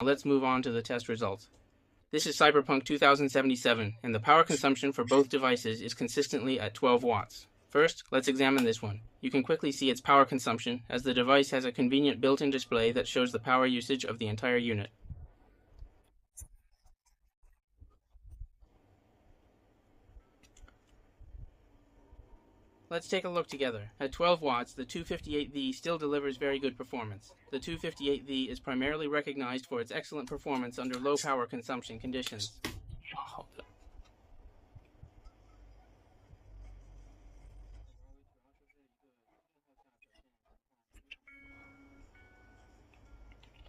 Let's move on to the test results. This is Cyberpunk 2077, and the power consumption for both devices is consistently at 12 watts. First, let's examine this one. You can quickly see its power consumption, as the device has a convenient built-in display that shows the power usage of the entire unit. Let's take a look together. At 12 watts, the 258V still delivers very good performance. The 258V is primarily recognized for its excellent performance under low power consumption conditions.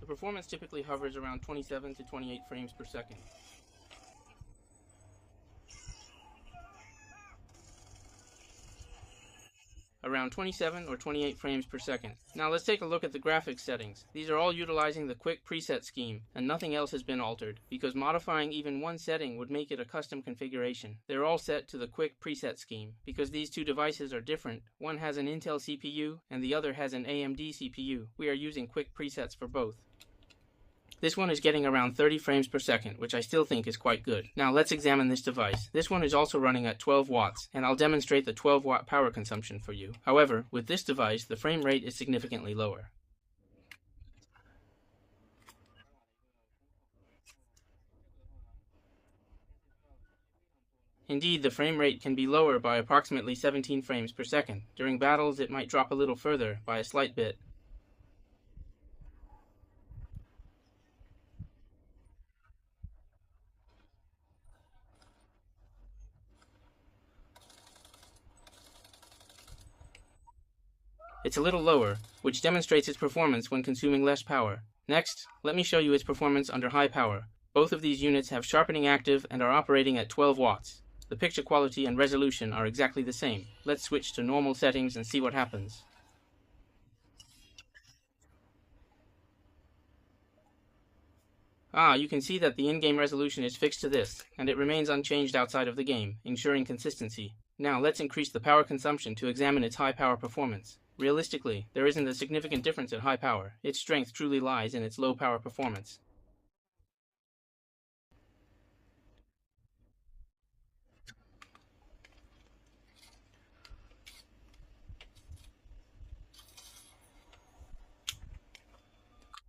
The performance typically hovers around 27 to 28 frames per second. Around 27 or 28 frames per second. Now let's take a look at the graphics settings. These are all utilizing the quick preset scheme, and nothing else has been altered, because modifying even one setting would make it a custom configuration. They're all set to the quick preset scheme. Because these two devices are different, one has an Intel CPU and the other has an AMD CPU. We are using quick presets for both. This one is getting around 30 frames per second, which I still think is quite good. Now let's examine this device. This one is also running at 12 watts, and I'll demonstrate the 12 watt power consumption for you. However, with this device, the frame rate is significantly lower. Indeed, the frame rate can be lower by approximately 17 frames per second. During battles, it might drop a little further, by a slight bit. It's a little lower, which demonstrates its performance when consuming less power. Next, let me show you its performance under high power. Both of these units have sharpening active and are operating at 12 watts. The picture quality and resolution are exactly the same. Let's switch to normal settings and see what happens. You can see that the in-game resolution is fixed to this, and it remains unchanged outside of the game, ensuring consistency. Now let's increase the power consumption to examine its high power performance. Realistically, there isn't a significant difference at high power. Its strength truly lies in its low power performance.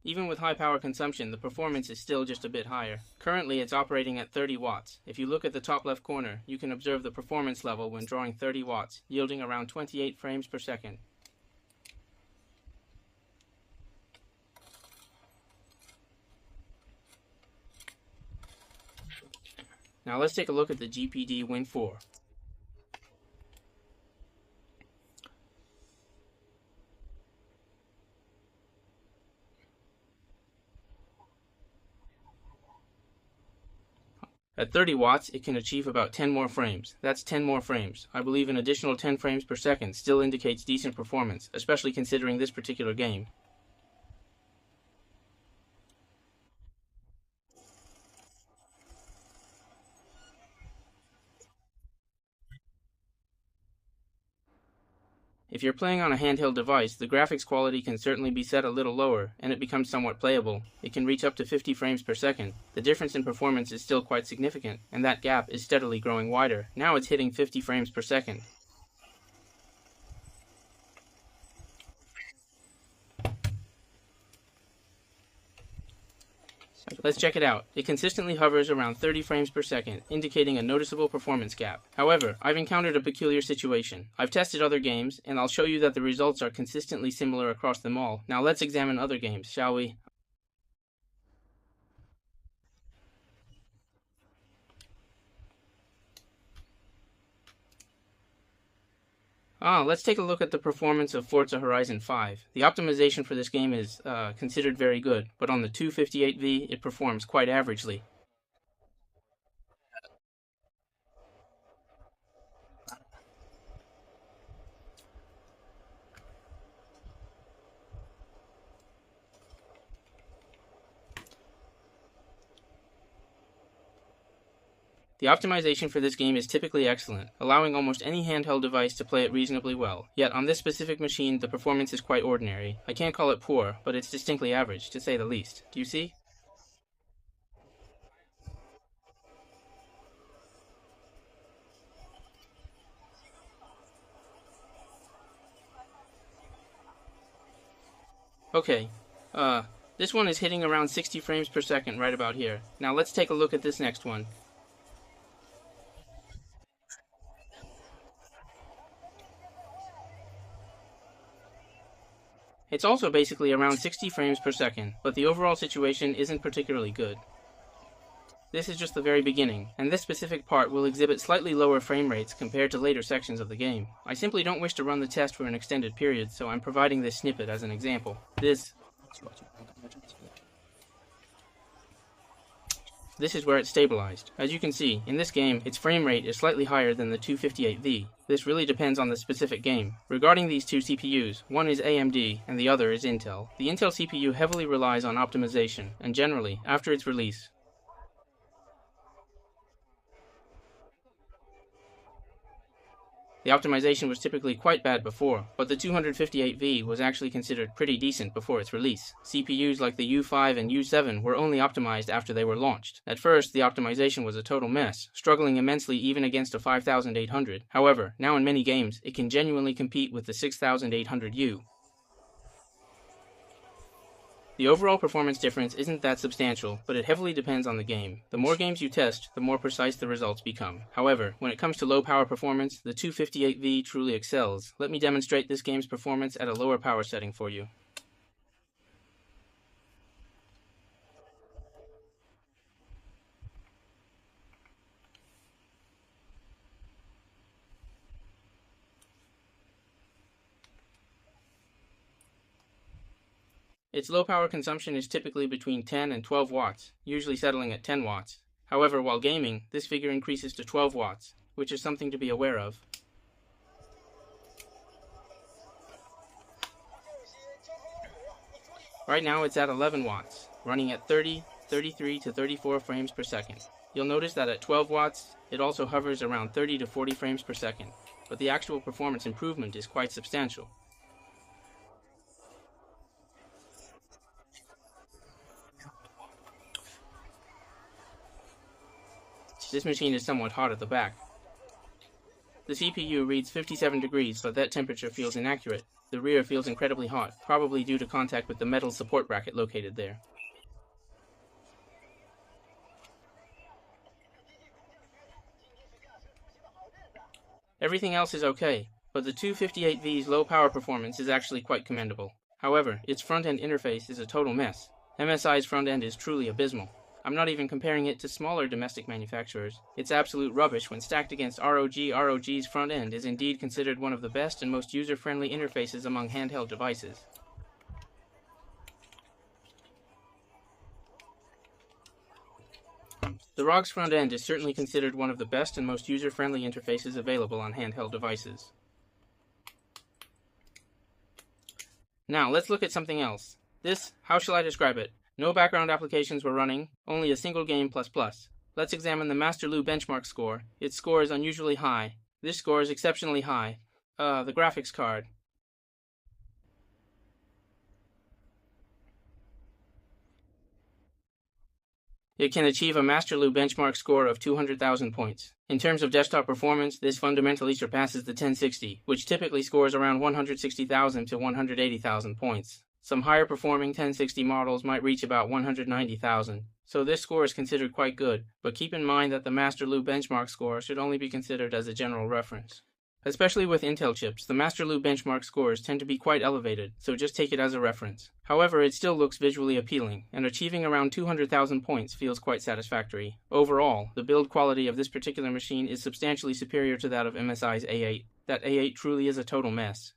Even with high power consumption, the performance is still just a bit higher. Currently, it's operating at 30 watts. If you look at the top left corner, you can observe the performance level when drawing 30 watts, yielding around 28 frames per second. Now let's take a look at the GPD Win 4. At 30 watts, it can achieve about 10 more frames. That's 10 more frames. I believe an additional 10 frames per second still indicates decent performance, especially considering this particular game. If you're playing on a handheld device, the graphics quality can certainly be set a little lower, and it becomes somewhat playable. It can reach up to 50 frames per second. The difference in performance is still quite significant, and that gap is steadily growing wider. Now it's hitting 50 frames per second. Let's check it out. It consistently hovers around 30 frames per second, indicating a noticeable performance gap. However, I've encountered a peculiar situation. I've tested other games, and I'll show you that the results are consistently similar across them all. Now let's examine other games, shall we? Let's take a look at the performance of Forza Horizon 5. The optimization for this game is considered very good, but on the 258V it performs quite averagely. The optimization for this game is typically excellent, allowing almost any handheld device to play it reasonably well. Yet on this specific machine, the performance is quite ordinary. I can't call it poor, but it's distinctly average, to say the least. Do you see? Okay, this one is hitting around 60 frames per second right about here. Now let's take a look at this next one. It's also basically around 60 frames per second, but the overall situation isn't particularly good. This is just the very beginning, and this specific part will exhibit slightly lower frame rates compared to later sections of the game. I simply don't wish to run the test for an extended period, so I'm providing this snippet as an example. This is where it's stabilized. As you can see, in this game, its frame rate is slightly higher than the 258V. This really depends on the specific game. Regarding these two CPUs, one is AMD and the other is Intel. The Intel CPU heavily relies on optimization, and generally, after its release, the optimization was typically quite bad before, but the 258V was actually considered pretty decent before its release. CPUs like the U5 and U7 were only optimized after they were launched. At first, the optimization was a total mess, struggling immensely even against a 5800. However, now in many games, it can genuinely compete with the 6800U. The overall performance difference isn't that substantial, but it heavily depends on the game. The more games you test, the more precise the results become. However, when it comes to low power performance, the 258V truly excels. Let me demonstrate this game's performance at a lower power setting for you. Its low power consumption is typically between 10 and 12 watts, usually settling at 10 watts. However, while gaming, this figure increases to 12 watts, which is something to be aware of. Right now it's at 11 watts, running at 30, 33 to 34 frames per second. You'll notice that at 12 watts, it also hovers around 30 to 40 frames per second, but the actual performance improvement is quite substantial. This machine is somewhat hot at the back. The CPU reads 57 degrees, but that temperature feels inaccurate. The rear feels incredibly hot, probably due to contact with the metal support bracket located there. Everything else is okay, but the 258V's low power performance is actually quite commendable. However, its front-end interface is a total mess. MSI's front-end is truly abysmal. I'm not even comparing it to smaller domestic manufacturers. It's absolute rubbish when stacked against ROG. ROG's front end is indeed considered one of the best and most user-friendly interfaces among handheld devices. The ROG's front end is certainly considered one of the best and most user-friendly interfaces available on handheld devices. Now, let's look at something else. This, how shall I describe it? No background applications were running, only a single game ++. Let's examine the Master Lu benchmark score. Its score is unusually high. This score is exceptionally high. The graphics card. It can achieve a Master Lu benchmark score of 200,000 points. In terms of desktop performance, this fundamentally surpasses the 1060, which typically scores around 160,000 to 180,000 points. Some higher performing 1060 models might reach about 190,000, so this score is considered quite good, but keep in mind that the Master Lu benchmark score should only be considered as a general reference. Especially with Intel chips, the Master Lu benchmark scores tend to be quite elevated, so just take it as a reference. However, it still looks visually appealing, and achieving around 200,000 points feels quite satisfactory. Overall, the build quality of this particular machine is substantially superior to that of MSI's A8. That A8 truly is a total mess.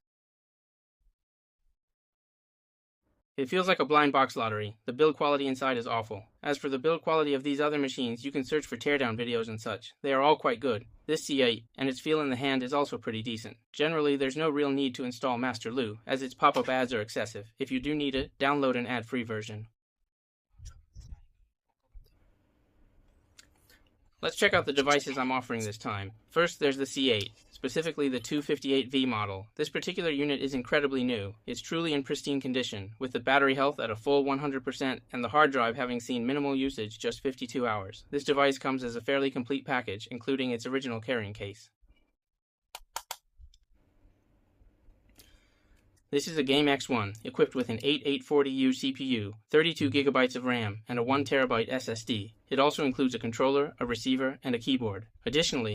It feels like a blind box lottery. The build quality inside is awful. As for the build quality of these other machines, you can search for teardown videos and such. They are all quite good. This C8, and its feel in the hand is also pretty decent. Generally, there's no real need to install Master Lu, as its pop-up ads are excessive. If you do need it, download an ad-free version. Let's check out the devices I'm offering this time. First, there's the C8, specifically the 258V model. This particular unit is incredibly new. It's truly in pristine condition, with the battery health at a full 100% and the hard drive having seen minimal usage, just 52 hours. This device comes as a fairly complete package, including its original carrying case. This is a Game X1, equipped with an 8840U CPU, 32GB of RAM, and a 1TB SSD. It also includes a controller, a receiver, and a keyboard. Additionally,